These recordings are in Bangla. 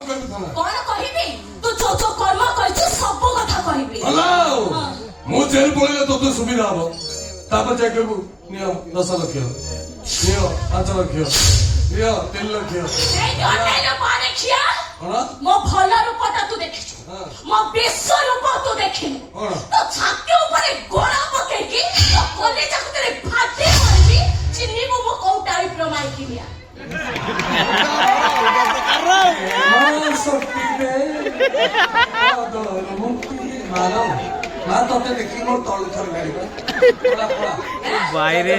कौन कहबी तू जो जो कर्म करछु सब कथा कहबी हलाओ मु जेल पळले तो तो सुविधा हो तापर जाय कहबू नियो 10 लाख नियो 5 लाख नियो 3 लाख ए अनेलो माने खिया कोन मो भल रूपटा तू देखिछु मो विश्व रूप तू देखिनु तो छाती ऊपर गोड़ा पके की तो कोले जाक तेरे फाटे मारबी चिन्नी मो कोटाई प्रमाण किया বাইরে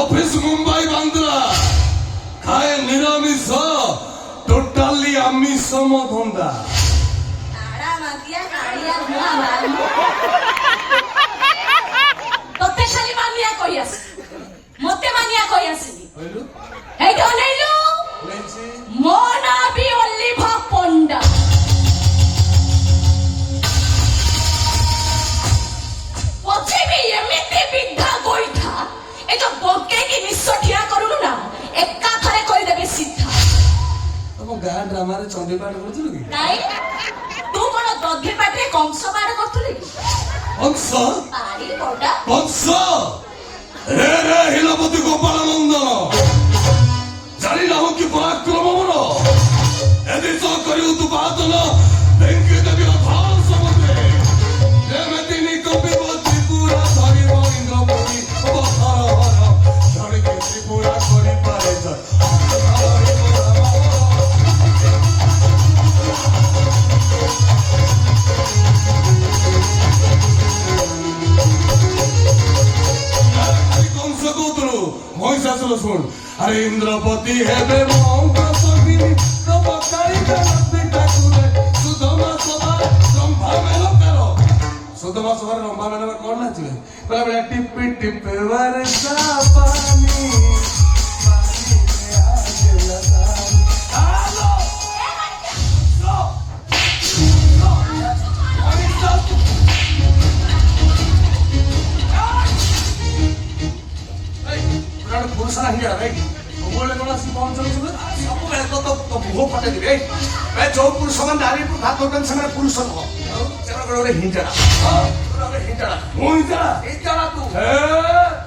অফিস মুম্বাই বান্দ্রা খায় নিরামিষ টোটালি আমিষ ধন্দা তোতে খালি মানিয়া কই আছে মতে মানিয়া কই আসিনি এইটা নেইলো মোনাবি অলিভা পন্ডা পছিবি এমিতি বিদ্ধা গইঠা এ তো বকে কি নিশ্চ ঠিয়া করুন না একা থারে কই দেবে সিদ্ধা তম গাঁ ড্রামারে চন্ডীপাঠ করছিস কি তাই তু কোন দধে পাটে কংস বার করতুলি কংস পারি বড়া কংস রে রে হিলপতি গোপালানন্দ জানি না কি পরাক্রম মর এদি তো করিউ তু বাদন ভেঙ্কি দেবি অথাল সমুদ্রে যেমেতি কপিব ত্রিপুরা ধরিব ইন্দ্রপতি অবতার হর ধরিকে ত্রিপুরা করি পারে জয় মহিষাসুর শুন আরে ইন্দ্রপতি হেবে মৌগ্রসবিনী নবকারী বেলতি ঠাকুরে সুধমা সভা রম্ভা মেলো তেরো সুধমা সভার রম্ভা মেলো কোন নাচিবে বলে বলে টিপি টিপি বরসা পানি পানি মে আগে लगानी হ্যালো पुरुष हिंगड़ा भाई बोले कौन सी कौन चल सब मैं तो मुंह फटे दिबे मैं जो पुरुष मन नारी को भात होटन से पुरुष हो सेरा गोरे हिंगड़ा हां गोरे हिंगड़ा तू हे